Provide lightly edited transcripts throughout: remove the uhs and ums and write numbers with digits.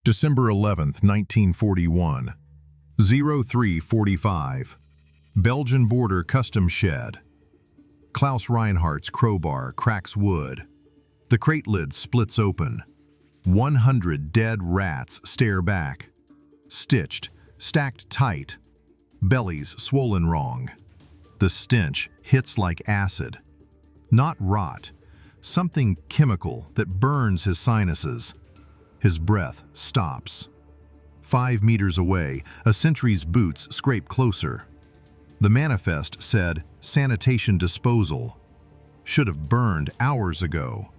December 11, 1941, 03:45, Belgian border customs shed. Klaus Reinhardt's crowbar cracks wood. The crate lid splits open. 100 dead rats stare back. Stitched, stacked tight, bellies swollen wrong. The stench hits like acid. Not rot, something chemical that burns his sinuses. His breath stops. 5 meters away, a sentry's boots scrape closer. The manifest said, "Sanitation disposal." Should have burned hours ago.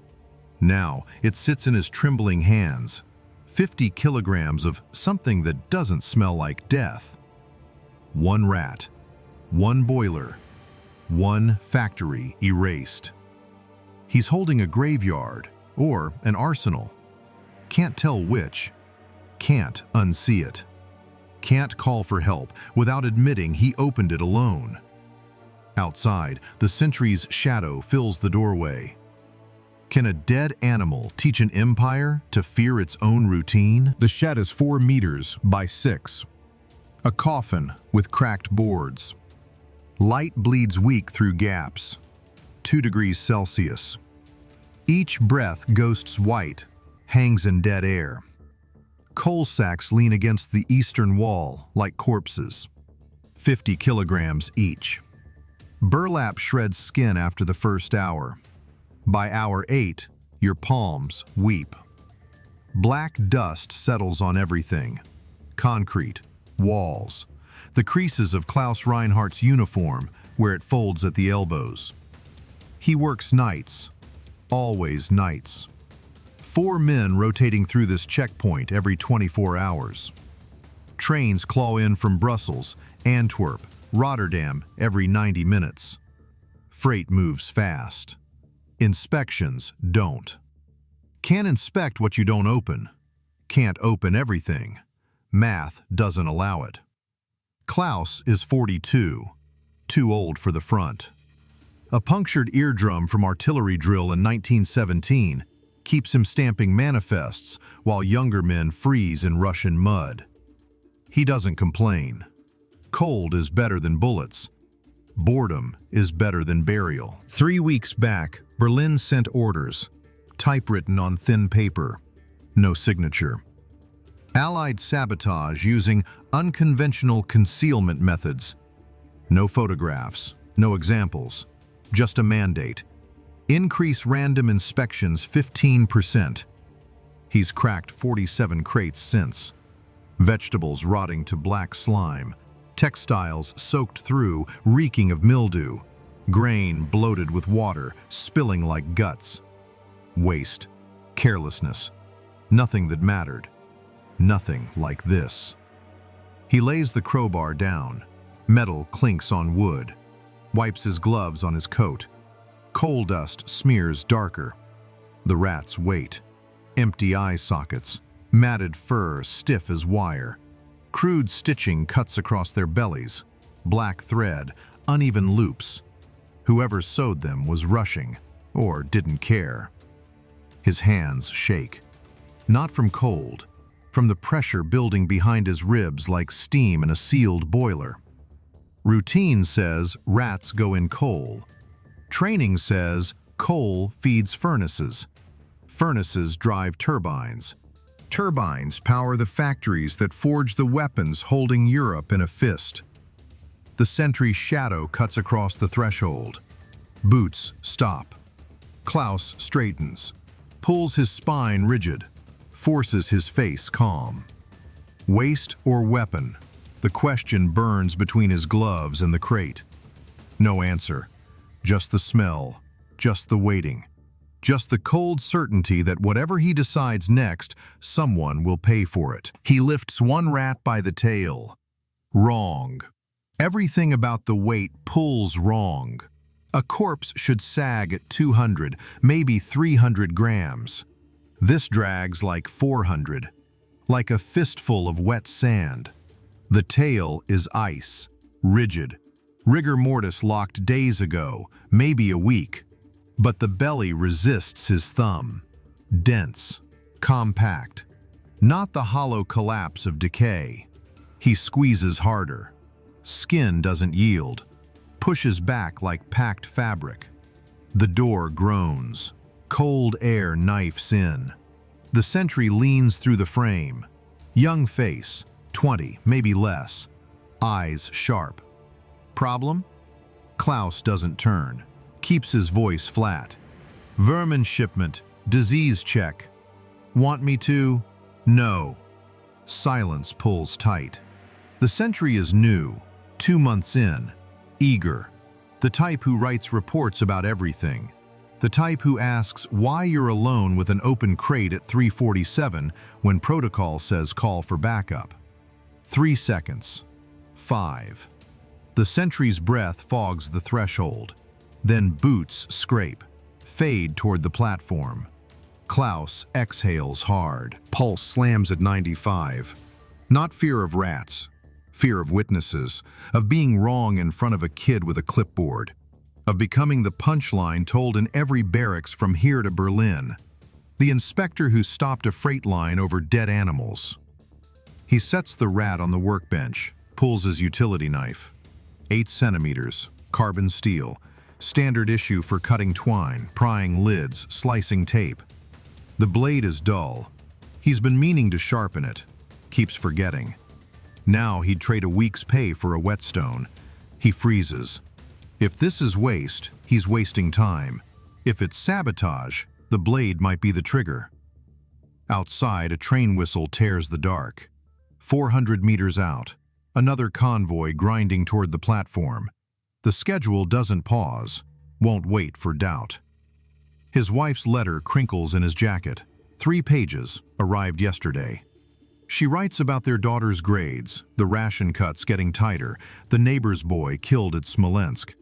Now, it sits in his trembling hands. 50 kilograms of something that doesn't smell like death. 1 rat, 1 boiler, 1 factory erased. He's holding a graveyard or an arsenal. Can't tell which. Can't unsee it. Can't call for help without admitting he opened it alone. Outside, the sentry's shadow fills the doorway. Can a dead animal teach an empire to fear its own routine? The shed is 4 meters by 6. A coffin with cracked boards. Light bleeds weak through gaps. 2 degrees Celsius. Each breath ghosts white, hangs in dead air. Coal sacks lean against the eastern wall like corpses. 50 kilograms each. Burlap shreds skin after the first hour. By hour 8, your palms weep. Black dust settles on everything. Concrete, walls, the creases of Klaus Reinhardt's uniform where it folds at the elbows. He works nights, always nights. 4 men rotating through this checkpoint every 24 hours. Trains claw in from Brussels, Antwerp, Rotterdam every 90 minutes. Freight moves fast. Inspections don't. Can't inspect what you don't open. Can't open everything. Math doesn't allow it. Klaus is 42, too old for the front. A punctured eardrum from artillery drill in 1917 keeps him stamping manifests while younger men freeze in Russian mud. He doesn't complain. Cold is better than bullets. Boredom is better than burial. 3 weeks back, Berlin sent orders, typewritten on thin paper. No signature. Allied sabotage using unconventional concealment methods. No photographs, no examples, just a mandate. Increase random inspections 15%. He's cracked 47 crates since. Vegetables rotting to black slime. Textiles soaked through, reeking of mildew. Grain bloated with water, spilling like guts. Waste. Carelessness. Nothing that mattered. Nothing like this. He lays the crowbar down. Metal clinks on wood. Wipes his gloves on his coat. Coal dust smears darker. The rats wait. Empty eye sockets. Matted fur stiff as wire. Crude stitching cuts across their bellies. Black thread, uneven loops. Whoever sewed them was rushing, or didn't care. His hands shake. Not from cold, from the pressure building behind his ribs like steam in a sealed boiler. Routine says rats go in coal. Training says coal feeds furnaces. Furnaces drive turbines. Turbines power the factories that forge the weapons holding Europe in a fist. The sentry's shadow cuts across the threshold. Boots stop. Klaus straightens, pulls his spine rigid, forces his face calm. Waste or weapon? The question burns between his gloves and the crate. No answer. Just the smell, just the waiting, just the cold certainty that whatever he decides next, someone will pay for it. He lifts 1 rat by the tail. Wrong. Everything about the weight pulls wrong. A corpse should sag at 200, maybe 300 grams. This drags like 400, like a fistful of wet sand. The tail is ice, rigid. Rigor mortis locked days ago, maybe a week. But the belly resists his thumb. Dense, compact, Not the hollow collapse of decay. He squeezes harder. Skin doesn't yield. Pushes back like packed fabric. The door groans. Cold air knifes in. The sentry leans through the frame. Young face, 20, maybe less. Eyes sharp. Problem? Klaus doesn't turn. Keeps his voice flat. Vermin shipment, disease check. Want me to? No. Silence pulls tight. The sentry is new, 2 months in, eager. The type who writes reports about everything. The type who asks why you're alone with an open crate at 3:47 when protocol says call for backup. 3 seconds. 5. The sentry's breath fogs the threshold. Then boots scrape, fade toward the platform. Klaus exhales hard. Pulse slams at 95. Not fear of rats. Fear of witnesses, of being wrong in front of a kid with a clipboard, of becoming the punchline told in every barracks from here to Berlin, the inspector who stopped a freight line over dead animals. He sets the rat on the workbench, pulls his utility knife. 8 centimeters, carbon steel, standard issue for cutting twine, prying lids, slicing tape. The blade is dull. He's been meaning to sharpen it, keeps forgetting. Now he'd trade a week's pay for a whetstone. He freezes. If this is waste, he's wasting time. If it's sabotage, the blade might be the trigger. Outside, a train whistle tears the dark. 400 meters out, another convoy grinding toward the platform. The schedule doesn't pause, won't wait for doubt. His wife's letter crinkles in his jacket. 3 pages, arrived yesterday. She writes about their daughter's grades, the ration cuts getting tighter, the neighbor's boy killed at Smolensk.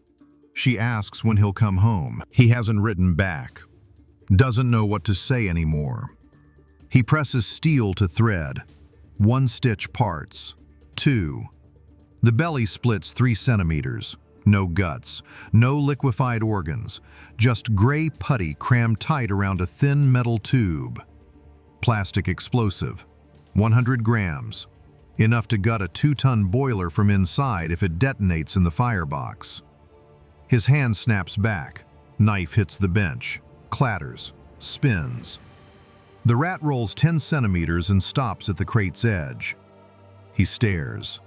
She asks when he'll come home. He hasn't written back. Doesn't know what to say anymore. He presses steel to thread. 1 stitch parts. 2. The belly splits 3 centimeters. No guts, no liquefied organs, just gray putty crammed tight around a thin metal tube. Plastic explosive. 100 grams, enough to gut a 2-ton boiler from inside if it detonates in the firebox. His hand snaps back, knife hits the bench, clatters, spins. The rat rolls 10 centimeters and stops at the crate's edge. He stares.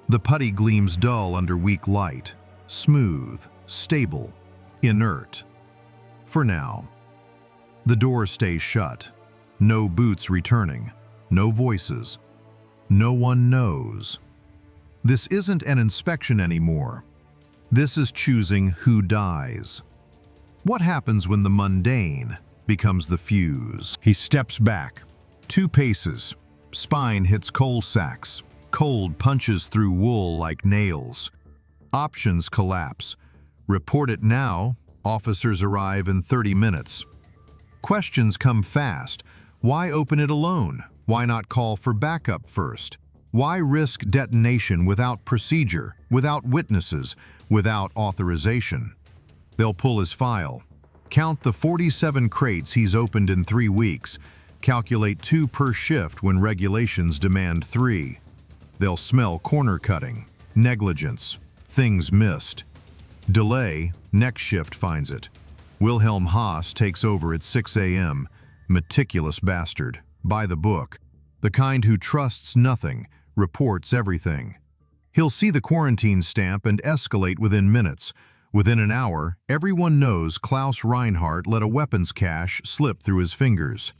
The putty gleams dull under weak light, smooth, stable, inert. For now. The door stays shut, no boots returning. No voices. No one knows. This isn't an inspection anymore. This is choosing who dies. What happens when the mundane becomes the fuse? He steps back. 2 paces. Spine hits coal sacks. Cold punches through wool like nails. Options collapse. Report it now. Officers arrive in 30 minutes. Questions come fast. Why open it alone? Why not call for backup first? Why risk detonation without procedure, without witnesses, without authorization? They'll pull his file. Count the 47 crates he's opened in 3 weeks. Calculate 2 per shift when regulations demand 3. They'll smell corner cutting, negligence, things missed. Delay, next shift finds it. Wilhelm Haas takes over at 6 a.m. Meticulous bastard. By the book. The kind who trusts nothing, reports everything. He'll see the quarantine stamp and escalate within minutes. Within an hour, everyone knows Klaus Reinhardt let a weapons cache slip through his fingers.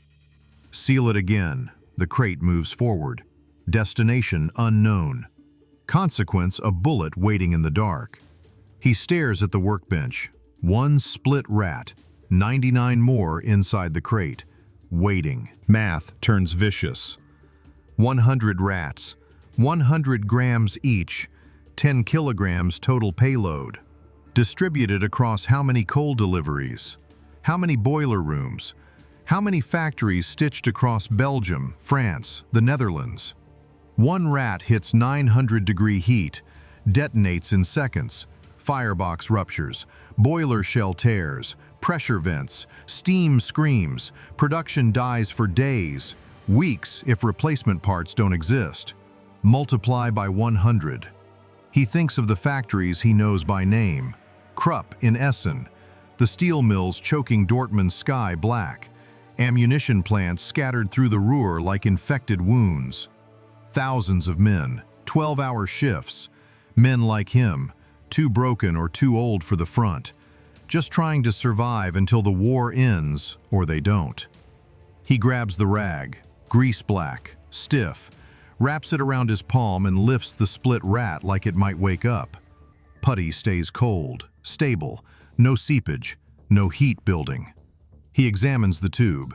Seal it again. The crate moves forward. Destination unknown. Consequence a bullet waiting in the dark. He stares at the workbench. 1 split rat. 99 more inside the crate. Waiting. Math turns vicious. 100 rats. 100 grams each. 10 kilograms total payload. Distributed across how many coal deliveries? How many boiler rooms? How many factories stitched across Belgium, France, the Netherlands? 1 rat hits 900-degree heat, detonates in seconds. Firebox ruptures, boiler shell tears, pressure vents, steam screams, production dies for days. Weeks if replacement parts don't exist. Multiply by 100. He thinks of the factories he knows by name. Krupp in Essen, the steel mills choking Dortmund's sky black, ammunition plants scattered through the Ruhr like infected wounds. Thousands of men, 12-hour shifts, men like him, too broken or too old for the front, just trying to survive until the war ends, or they don't. He grabs the rag, grease black, stiff, wraps it around his palm and lifts the split rat like it might wake up. Putty stays cold, stable, no seepage, no heat building. He examines the tube.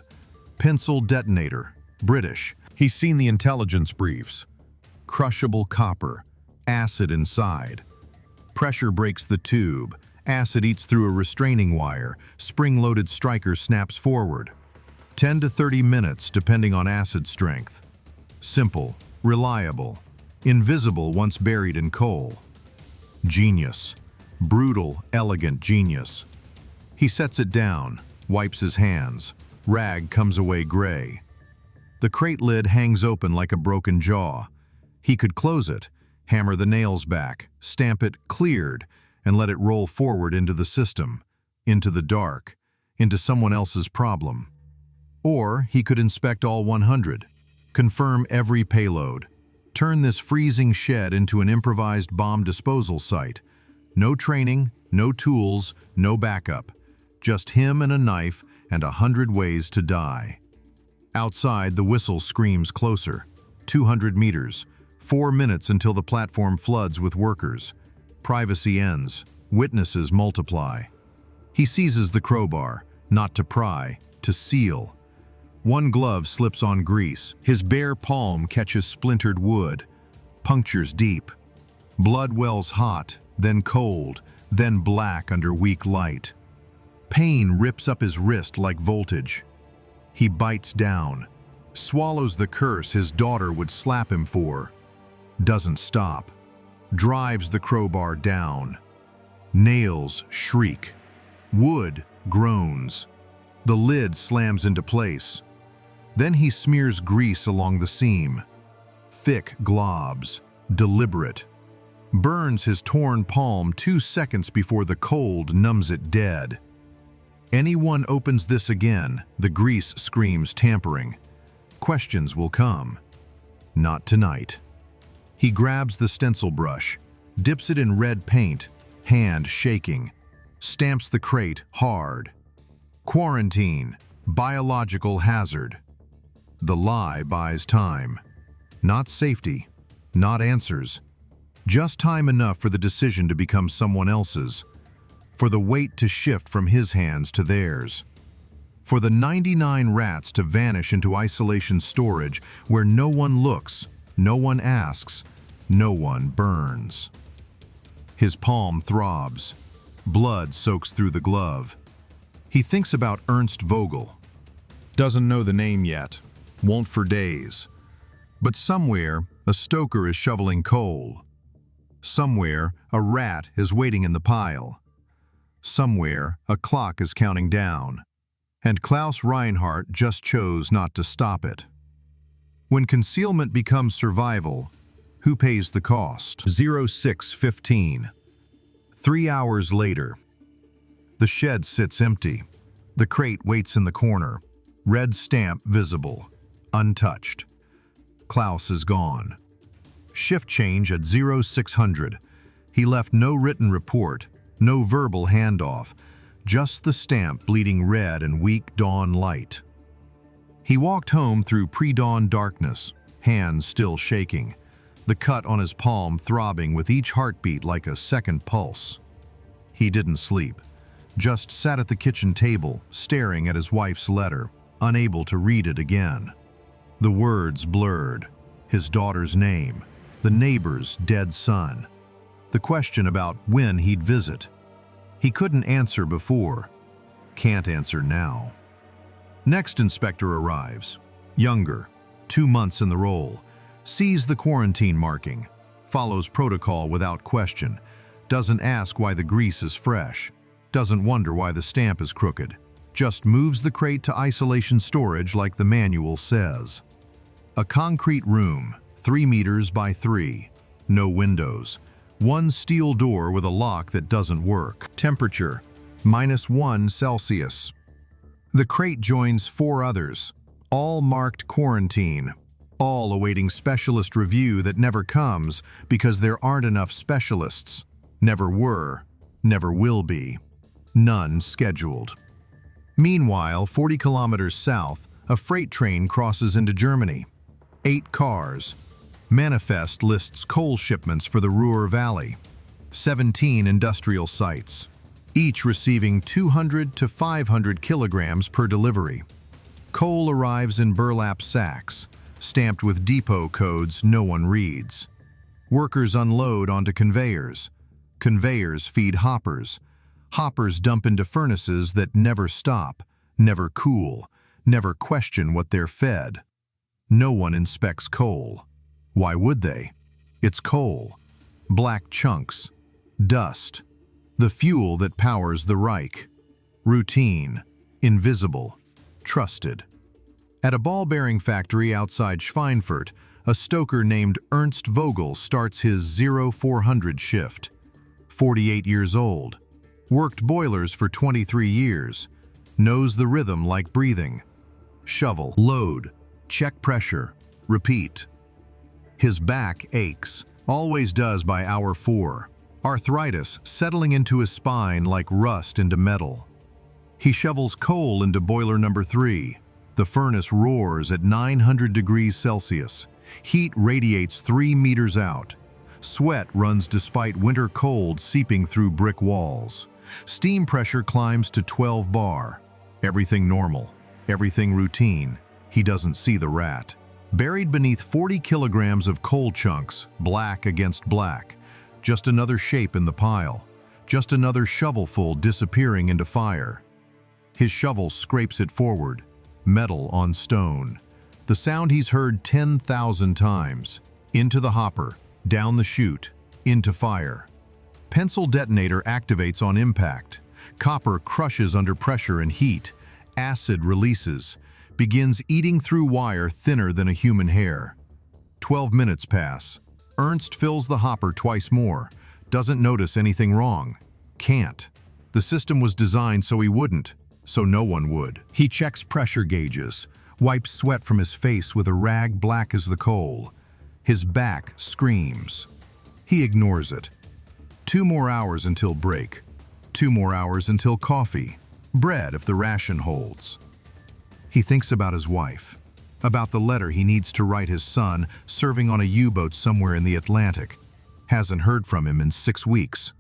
Pencil detonator, British. He's seen the intelligence briefs. Crushable copper, acid inside. Pressure breaks the tube. Acid eats through a restraining wire. Spring-loaded striker snaps forward. 10 to 30 minutes depending on acid strength. Simple, reliable, invisible once buried in coal. Genius. Brutal, elegant genius. He sets it down, wipes his hands. Rag comes away gray. The crate lid hangs open like a broken jaw. He could close it, hammer the nails back, stamp it cleared, and let it roll forward into the system, into the dark, into someone else's problem. Or he could inspect all 100, confirm every payload, turn this freezing shed into an improvised bomb disposal site. No training, no tools, no backup. Just him and a knife and 100 ways to die. Outside, the whistle screams closer. 200 meters. 4 minutes until the platform floods with workers. Privacy ends. Witnesses multiply. He seizes the crowbar, not to pry, to seal. One glove slips on grease. His bare palm catches splintered wood. Punctures deep. Blood wells hot, then cold, then black under weak light. Pain rips up his wrist like voltage. He bites down, swallows the curse his daughter would slap him for. Doesn't stop. Drives the crowbar down. Nails shriek. Wood groans. The lid slams into place. Then he smears grease along the seam. Thick globs, deliberate. Burns his torn palm 2 seconds before the cold numbs it dead. Anyone opens this again, the grease screams tampering. Questions will come. Not tonight. He grabs the stencil brush, dips it in red paint, hand shaking, stamps the crate hard. Quarantine, biological hazard. The lie buys time. Not safety, not answers. Just time enough for the decision to become someone else's. For the weight to shift from his hands to theirs. For the 99 rats to vanish into isolation storage where no one looks, no one asks, no one burns. His palm throbs. Blood soaks through the glove. He thinks about Ernst Vogel. Doesn't know the name yet. Won't for days. But somewhere, a stoker is shoveling coal. Somewhere, a rat is waiting in the pile. Somewhere, a clock is counting down. And Klaus Reinhardt just chose not to stop it. When concealment becomes survival, who pays the cost? 06:15. 3 hours later. The shed sits empty. The crate waits in the corner. Red stamp visible. Untouched. Klaus is gone. Shift change at 0600. He left no written report, no verbal handoff, just the stamp bleeding red in weak dawn light. He walked home through pre-dawn darkness, hands still shaking, the cut on his palm throbbing with each heartbeat like a second pulse. He didn't sleep, just sat at the kitchen table, staring at his wife's letter, unable to read it again. The words blurred, his daughter's name, the neighbor's dead son, the question about when he'd visit. He couldn't answer before, can't answer now. Next inspector arrives, younger, 2 months in the role, sees the quarantine marking, follows protocol without question, doesn't ask why the grease is fresh, doesn't wonder why the stamp is crooked, just moves the crate to isolation storage like the manual says. A concrete room, 3 meters by 3. No windows. One steel door with a lock that doesn't work. Temperature, -1 Celsius. The crate joins 4 others, all marked quarantine, all awaiting specialist review that never comes because there aren't enough specialists. Never were, never will be. None scheduled. Meanwhile, 40 kilometers south, a freight train crosses into Germany. 8 cars. Manifest lists coal shipments for the Ruhr Valley. 17 industrial sites, each receiving 200 to 500 kilograms per delivery. Coal arrives in burlap sacks, stamped with depot codes no one reads. Workers unload onto conveyors. Conveyors feed hoppers. Hoppers dump into furnaces that never stop, never cool, never question what they're fed. No one inspects coal. Why would they? It's coal. Black chunks. Dust. The fuel that powers the Reich. Routine. Invisible. Trusted. At a ball-bearing factory outside Schweinfurt, a stoker named Ernst Vogel starts his 0400 shift. 48 years old. Worked boilers for 23 years. Knows the rhythm like breathing. Shovel. Load. Check pressure. Repeat. His back aches. Always does by hour 4. Arthritis settling into his spine like rust into metal. He shovels coal into boiler number 3. The furnace roars at 900 degrees Celsius. Heat radiates 3 meters out. Sweat runs despite winter cold seeping through brick walls. Steam pressure climbs to 12 bar. Everything normal. Everything routine. He doesn't see the rat. Buried beneath 40 kilograms of coal chunks, black against black. Just another shape in the pile. Just another shovelful disappearing into fire. His shovel scrapes it forward. Metal on stone. The sound he's heard 10,000 times. Into the hopper, down the chute, into fire. Pencil detonator activates on impact. Copper crushes under pressure and heat. Acid releases. Begins eating through wire thinner than a human hair. 12 minutes pass. Ernst fills the hopper twice more. Doesn't notice anything wrong. Can't. The system was designed so he wouldn't, so no one would. He checks pressure gauges, wipes sweat from his face with a rag black as the coal. His back screams. He ignores it. 2 more hours until break. 2 more hours until coffee. Bread if the ration holds. He thinks about his wife, about the letter he needs to write his son serving on a U-boat somewhere in the Atlantic. Hasn't heard from him in 6 weeks.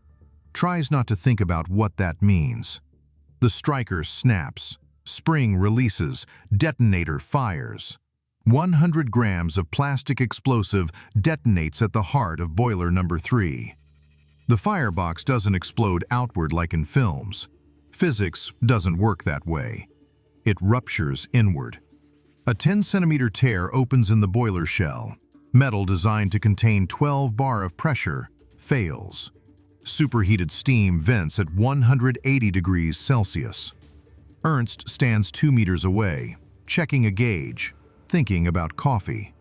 Tries not to think about what that means. The striker snaps. Spring releases. Detonator fires. 100 grams of plastic explosive detonates at the heart of boiler number 3. The firebox doesn't explode outward like in films. Physics doesn't work that way. It ruptures inward. A 10-centimeter tear opens in the boiler shell. Metal designed to contain 12 bar of pressure fails. Superheated steam vents at 180 degrees Celsius. Ernst stands 2 meters away, checking a gauge, thinking about coffee.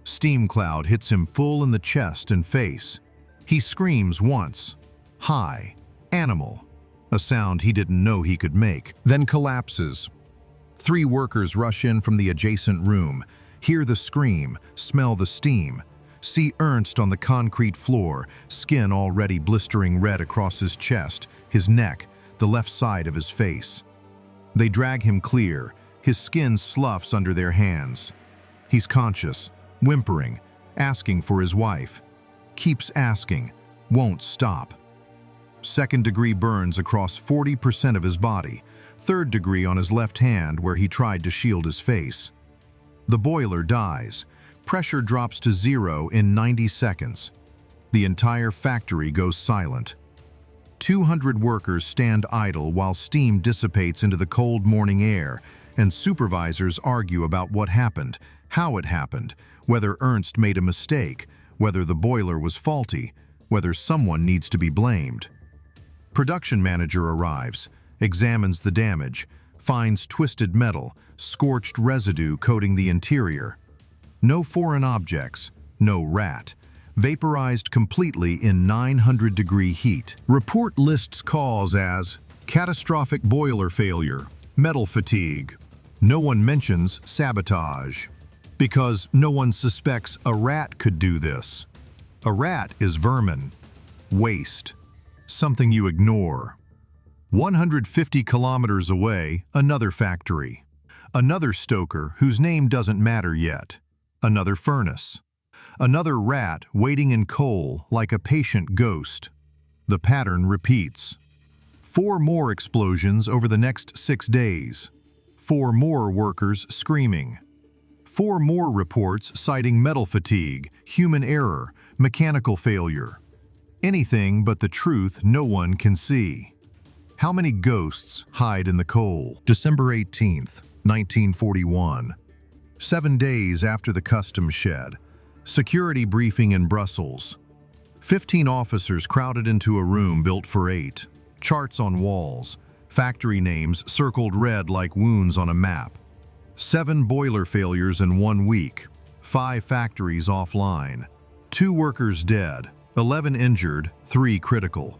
Steam cloud hits him full in the chest and face. He screams once. High. Animal. A sound he didn't know he could make, then collapses. 3 workers rush in from the adjacent room, hear the scream, smell the steam, see Ernst on the concrete floor, skin already blistering red across his chest, his neck, the left side of his face. They drag him clear, his skin sloughs under their hands. He's conscious, whimpering, asking for his wife. Keeps asking, won't stop. 2nd-degree burns across 40% of his body, 3rd degree on his left hand where he tried to shield his face. The boiler dies. Pressure drops to 0 in 90 seconds. The entire factory goes silent. 200 workers stand idle while steam dissipates into the cold morning air, and supervisors argue about what happened, how it happened, whether Ernst made a mistake, whether the boiler was faulty, whether someone needs to be blamed. Production manager arrives, examines the damage, finds twisted metal, scorched residue coating the interior. No foreign objects, no rat. Vaporized completely in 900-degree heat. Report lists cause as catastrophic boiler failure, metal fatigue. No one mentions sabotage, because no one suspects a rat could do this. A rat is vermin, waste, something you ignore. 150 kilometers away, another factory. Another stoker whose name doesn't matter yet. Another furnace. Another rat waiting in coal like a patient ghost. The pattern repeats. 4 more explosions over the next 6 days. 4 more workers screaming. 4 more reports citing metal fatigue, human error, mechanical failure. Anything but the truth no one can see. How many ghosts hide in the coal? December 18th, 1941. 7 days after the customs shed. Security briefing in Brussels. 15 officers crowded into a room built for 8. Charts on walls. Factory names circled red like wounds on a map. 7 boiler failures in 1 week. 5 factories offline. 2 workers dead. 11 injured, 3 critical.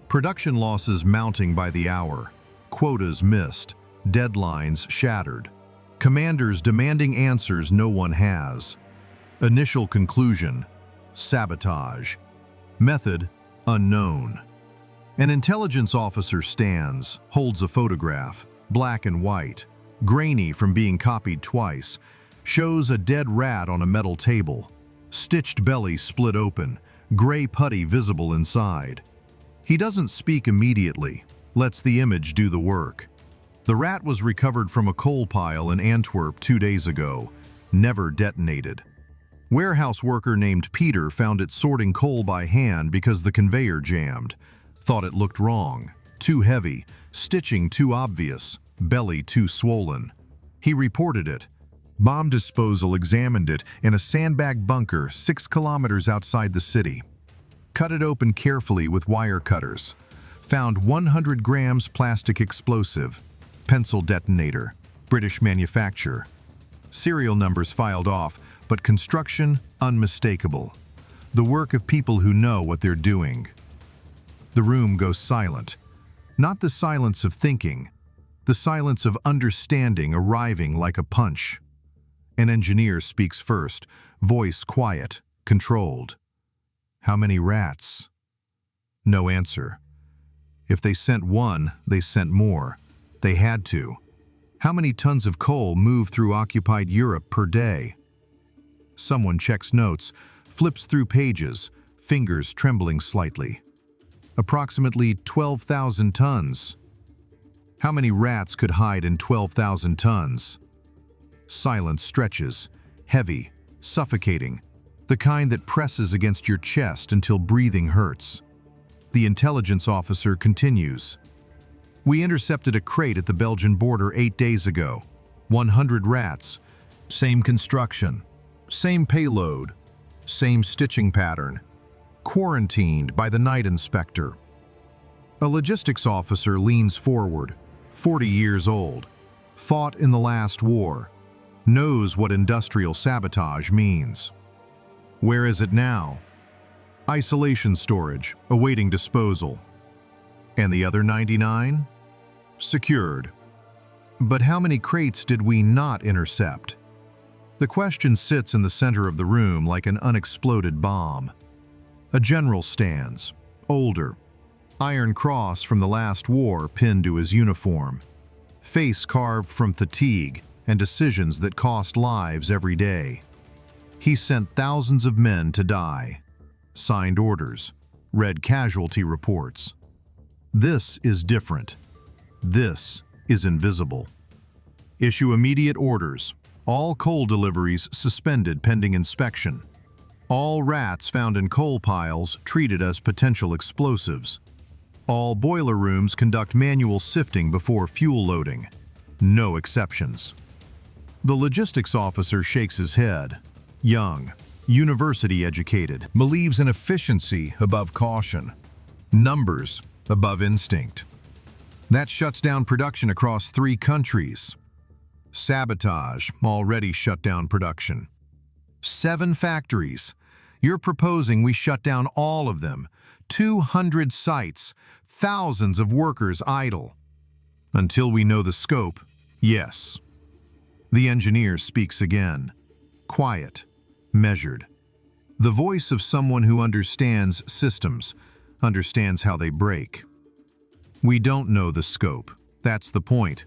Production losses mounting by the hour. Quotas missed. Deadlines shattered. Commanders demanding answers no one has. Initial conclusion: sabotage. Method: unknown. An intelligence officer stands, holds a photograph, black and white, grainy from being copied twice, shows a dead rat on a metal table, stitched belly split open, gray putty visible inside. He doesn't speak immediately, lets the image do the work. The rat was recovered from a coal pile in Antwerp 2 days ago, never detonated. Warehouse worker named Peter found it sorting coal by hand because the conveyor jammed. Thought it looked wrong, too heavy, stitching too obvious, belly too swollen. He reported it. Bomb disposal examined it in a sandbag bunker 6 kilometers outside the city. Cut it open carefully with wire cutters. Found 100 grams plastic explosive. Pencil detonator. British manufacture. Serial numbers filed off, but construction unmistakable. The work of people who know what they're doing. The room goes silent. Not the silence of thinking, the silence of understanding arriving like a punch. An engineer speaks first, voice quiet, controlled. How many rats? No answer. If they sent 1, they sent more. They had to. How many tons of coal move through occupied Europe per day? Someone checks notes, flips through pages, fingers trembling slightly. Approximately 12,000 tons. How many rats could hide in 12,000 tons? Silence stretches, heavy, suffocating, the kind that presses against your chest until breathing hurts. The intelligence officer continues. We intercepted a crate at the Belgian border 8 days ago. 100 rats. Same construction. Same payload. Same stitching pattern. Quarantined by the night inspector. A logistics officer leans forward, 40 years old. Fought in the last war. Knows what industrial sabotage means. Where is it now? Isolation storage, awaiting disposal. And the other 99? Secured. But how many crates did we not intercept? The question sits in the center of the room like an unexploded bomb. A general stands, older, Iron Cross from the last war pinned to his uniform, face carved from fatigue and decisions that cost lives every day. He sent thousands of men to die, signed orders, read casualty reports. This is different. This is invisible. Issue immediate orders. All coal deliveries suspended pending inspection. All rats found in coal piles treated as potential explosives. All boiler rooms conduct manual sifting before fuel loading. No exceptions. The logistics officer shakes his head. Young, university educated, believes in efficiency above caution. Numbers above instinct. That shuts down production across 3 countries. Sabotage already shut down production. 7 factories. You're proposing we shut down all of them. 200 sites, thousands of workers idle. Until we know the scope, yes. The engineer speaks again. Quiet, measured. The voice of someone who understands systems, understands how they break. We don't know the scope. That's the point.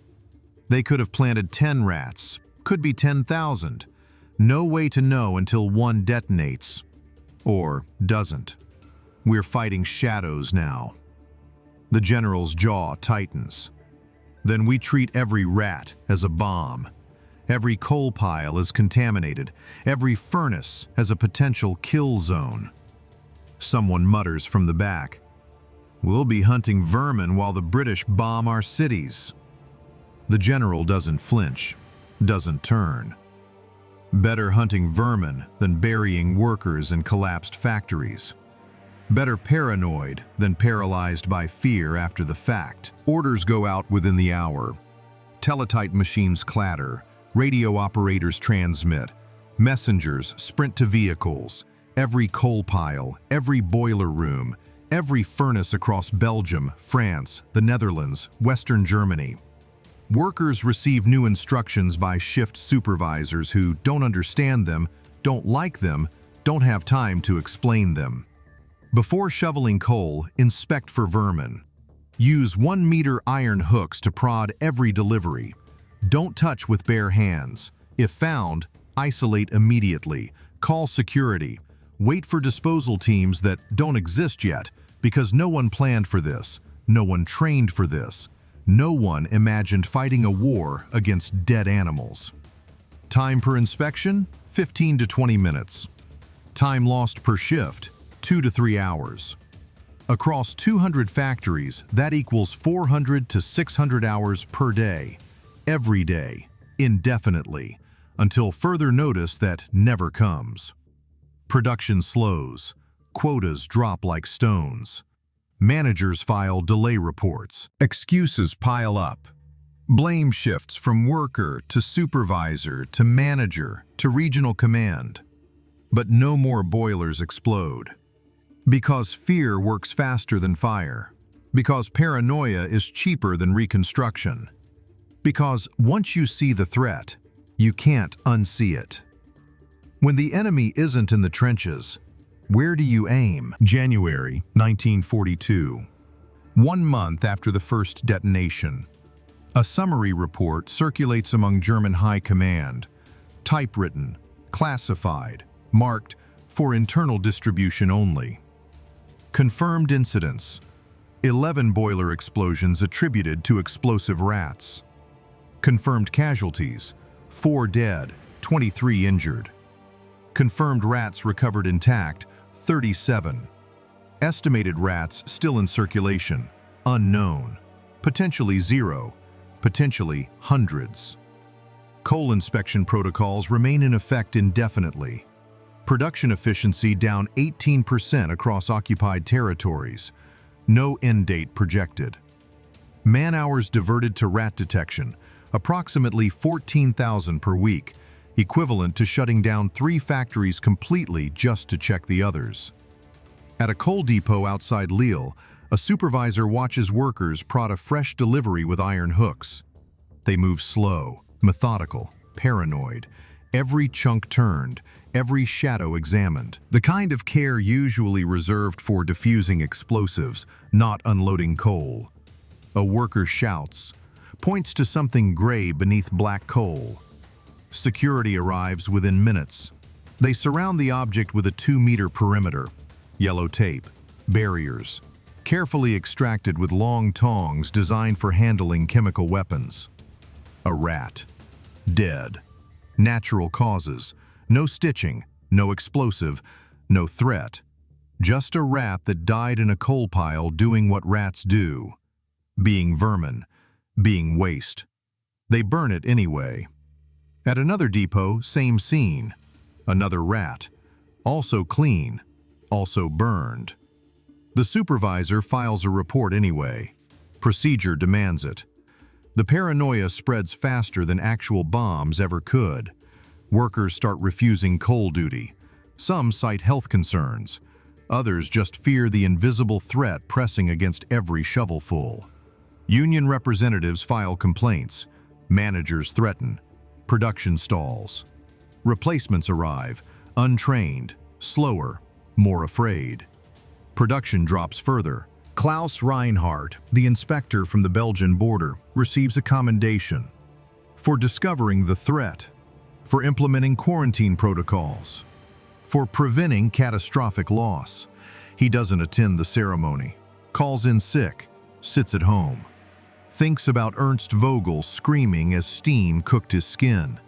They could have planted 10 rats, could be 10,000. No way to know until one detonates. Or doesn't. We're fighting shadows now. The general's jaw tightens. Then we treat every rat as a bomb. Every coal pile is contaminated. Every furnace has a potential kill zone. Someone mutters from the back. We'll be hunting vermin while the British bomb our cities. The general doesn't flinch, doesn't turn. Better hunting vermin than burying workers in collapsed factories. Better paranoid than paralyzed by fear after the fact. Orders go out within the hour. Teletype machines clatter. Radio operators transmit. Messengers sprint to vehicles. Every coal pile, every boiler room, every furnace across Belgium, France, the Netherlands, Western Germany. Workers receive new instructions by shift supervisors who don't understand them, don't like them, don't have time to explain them. Before shoveling coal, inspect for vermin. Use 1-meter iron hooks to prod every delivery. Don't touch with bare hands. If found, isolate immediately. Call security. Wait for disposal teams that don't exist yet, because no one planned for this, no one trained for this. No one imagined fighting a war against dead animals. Time per inspection, 15 to 20 minutes. Time lost per shift, 2 to 3 hours. Across 200 factories, that equals 400 to 600 hours per day, every day, indefinitely, until further notice that never comes. Production slows, quotas drop like stones. Managers file delay reports. Excuses pile up. Blame shifts from worker to supervisor to manager to regional command. But no more boilers explode. Because fear works faster than fire. Because paranoia is cheaper than reconstruction. Because once you see the threat, you can't unsee it. When the enemy isn't in the trenches, where do you aim? January 1942. 1 month after the first detonation. A summary report circulates among German high command, typewritten, classified, marked for internal distribution only. Confirmed incidents: 11 boiler explosions attributed to explosive rats. Confirmed casualties: 4 dead, 23 injured. Confirmed rats recovered intact: 37. Estimated rats still in circulation: unknown. Potentially 0, potentially hundreds. Coal inspection protocols remain in effect indefinitely. Production efficiency down 18% across occupied territories. No end date projected. Man-hours diverted to rat detection, approximately 14,000 per week, equivalent to shutting down 3 factories completely just to check the others. At a coal depot outside Lille, a supervisor watches workers prod a fresh delivery with iron hooks. They move slow, methodical, paranoid, every chunk turned, every shadow examined. The kind of care usually reserved for diffusing explosives, not unloading coal. A worker shouts, points to something gray beneath black coal. Security arrives within minutes. They surround the object with a 2-meter perimeter. Yellow tape, barriers, carefully extracted with long tongs designed for handling chemical weapons. A rat. Dead. Natural causes. No stitching, no explosive, no threat. Just a rat that died in a coal pile doing what rats do. Being vermin. Being waste. They burn it anyway. At another depot, same scene. Another rat. Also clean. Also burned. The supervisor files a report anyway. Procedure demands it. The paranoia spreads faster than actual bombs ever could. Workers start refusing coal duty. Some cite health concerns. Others just fear the invisible threat pressing against every shovelful. Union representatives file complaints. Managers threaten. Production stalls. Replacements arrive, untrained, slower, more afraid. Production drops further. Klaus Reinhardt, the inspector from the Belgian border, receives a commendation for discovering the threat, for implementing quarantine protocols, for preventing catastrophic loss. He doesn't attend the ceremony, calls in sick, sits at home, thinks about Ernst Vogel screaming as steam cooked his skin,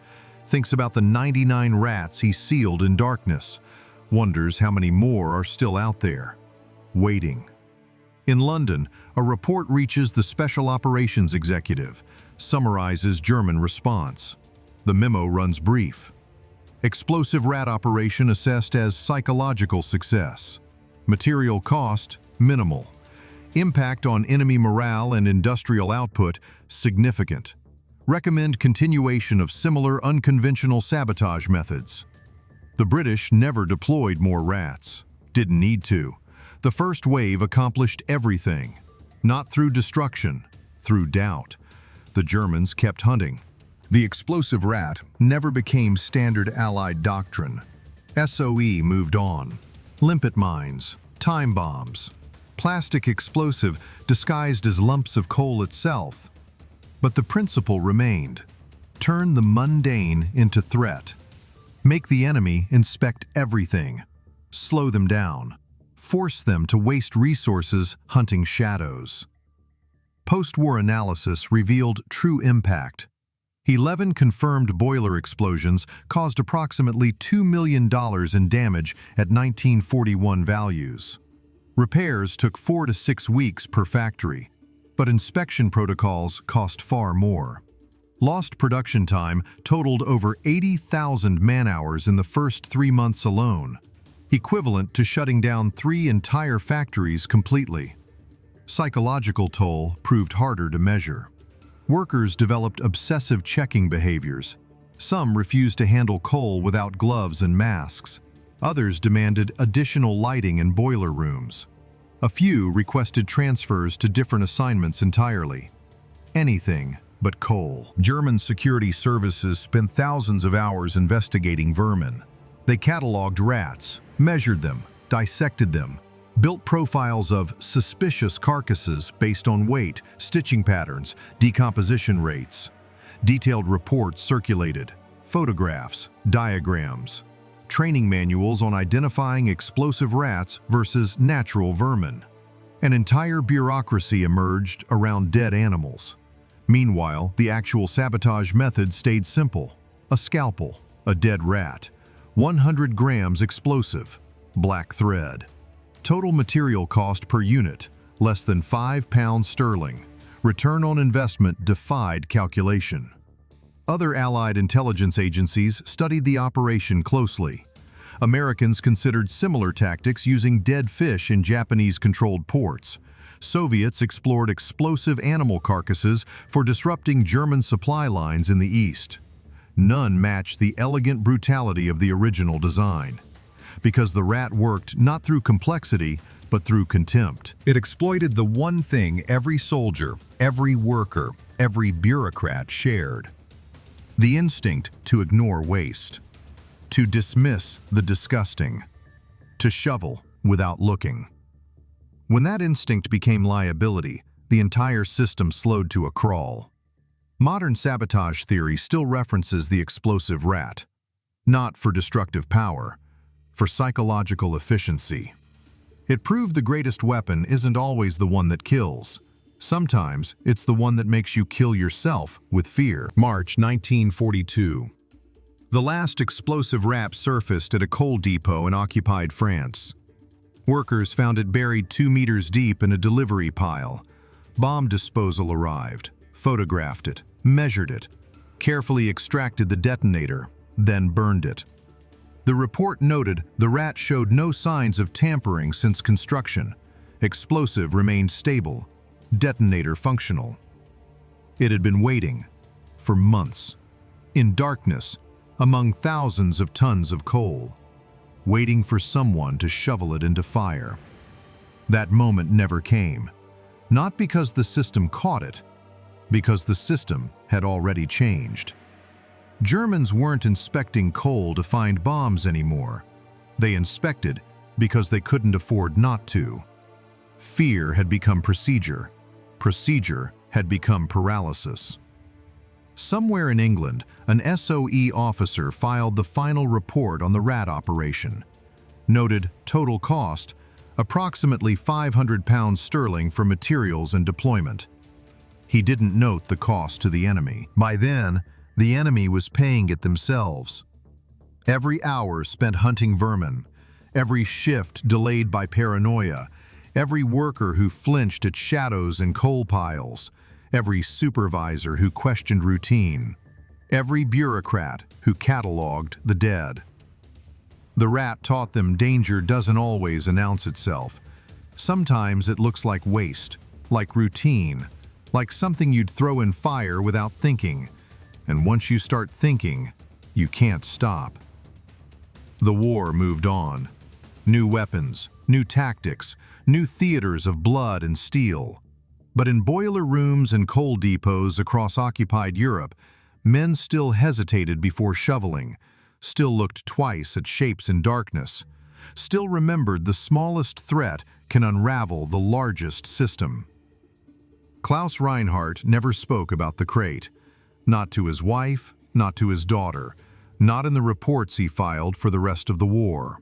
thinks about the 99 rats he sealed in darkness, wonders how many more are still out there, waiting. In London, a report reaches the Special Operations Executive, summarizes German response. The memo runs brief. Explosive rat operation assessed as psychological success. Material cost, minimal. Impact on enemy morale and industrial output, significant. Recommend continuation of similar unconventional sabotage methods. The British never deployed more rats. Didn't need to. The first wave accomplished everything. Not through destruction, through doubt. The Germans kept hunting. The explosive rat never became standard Allied doctrine. SOE moved on. Limpet mines, time bombs, plastic explosive disguised as lumps of coal itself. But the principle remained. Turn the mundane into threat. Make the enemy inspect everything. Slow them down. Force them to waste resources hunting shadows. Post-war analysis revealed true impact. 11 confirmed boiler explosions caused approximately $2 million in damage at 1941 values. Repairs took 4 to 6 weeks per factory, but inspection protocols cost far more. Lost production time totaled over 80,000 man-hours in the first 3 months alone, equivalent to shutting down 3 entire factories completely. Psychological toll proved harder to measure. Workers developed obsessive checking behaviors. Some refused to handle coal without gloves and masks. Others demanded additional lighting in boiler rooms. A few requested transfers to different assignments entirely. Anything but coal. German security services spent thousands of hours investigating vermin. They cataloged rats, measured them, dissected them, built profiles of suspicious carcasses based on weight, stitching patterns, decomposition rates. Detailed reports circulated, photographs, diagrams, training manuals on identifying explosive rats versus natural vermin. An entire bureaucracy emerged around dead animals. Meanwhile, the actual sabotage method stayed simple. A scalpel, a dead rat, 100 grams explosive, black thread. Total material cost per unit, less than £5 sterling. Return on investment defied calculation. Other Allied intelligence agencies studied the operation closely. Americans considered similar tactics using dead fish in Japanese-controlled ports. Soviets explored explosive animal carcasses for disrupting German supply lines in the East. None matched the elegant brutality of the original design. Because the rat worked not through complexity, but through contempt. It exploited the one thing every soldier, every worker, every bureaucrat shared: the instinct to ignore waste, to dismiss the disgusting, to shovel without looking. When that instinct became liability, the entire system slowed to a crawl. Modern sabotage theory still references the explosive rat, not for destructive power, for psychological efficiency. It proved the greatest weapon isn't always the one that kills. Sometimes it's the one that makes you kill yourself with fear. March 1942. The last explosive rat surfaced at a coal depot in occupied France. Workers found it buried 2 meters deep in a delivery pile. Bomb disposal arrived, photographed it, measured it, carefully extracted the detonator, then burned it. The report noted the rat showed no signs of tampering since construction. Explosive remained stable, detonator functional. It had been waiting for months. In darkness, among thousands of tons of coal, waiting for someone to shovel it into fire. That moment never came, not because the system caught it, because the system had already changed. Germans weren't inspecting coal to find bombs anymore. They inspected because they couldn't afford not to. Fear had become procedure. Procedure had become paralysis. Somewhere in England, an SOE officer filed the final report on the rat operation. Noted total cost, approximately £500 sterling for materials and deployment. He didn't note the cost to the enemy. By then, the enemy was paying it themselves. Every hour spent hunting vermin, every shift delayed by paranoia, every worker who flinched at shadows in coal piles, every supervisor who questioned routine, every bureaucrat who catalogued the dead. The rat taught them danger doesn't always announce itself. Sometimes it looks like waste, like routine, like something you'd throw in fire without thinking. And once you start thinking, you can't stop. The war moved on. New weapons, new tactics, new theaters of blood and steel. But in boiler rooms and coal depots across occupied Europe, men still hesitated before shoveling, still looked twice at shapes in darkness, still remembered the smallest threat can unravel the largest system. Klaus Reinhardt never spoke about the crate. Not to his wife, not to his daughter, not in the reports he filed for the rest of the war.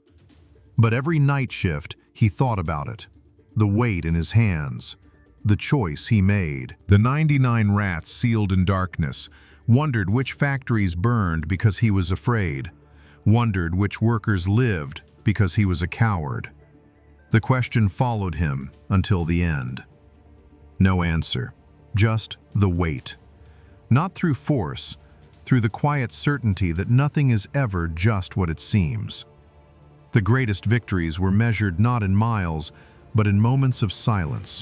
But every night shift, he thought about it. The weight in his hands. The choice he made. The 99 rats sealed in darkness wondered which factories burned because he was afraid. Wondered which workers lived because he was a coward. The question followed him until the end. No answer. Just the weight. Not through force, through the quiet certainty that nothing is ever just what it seems. The greatest victories were measured not in miles, but in moments of silence.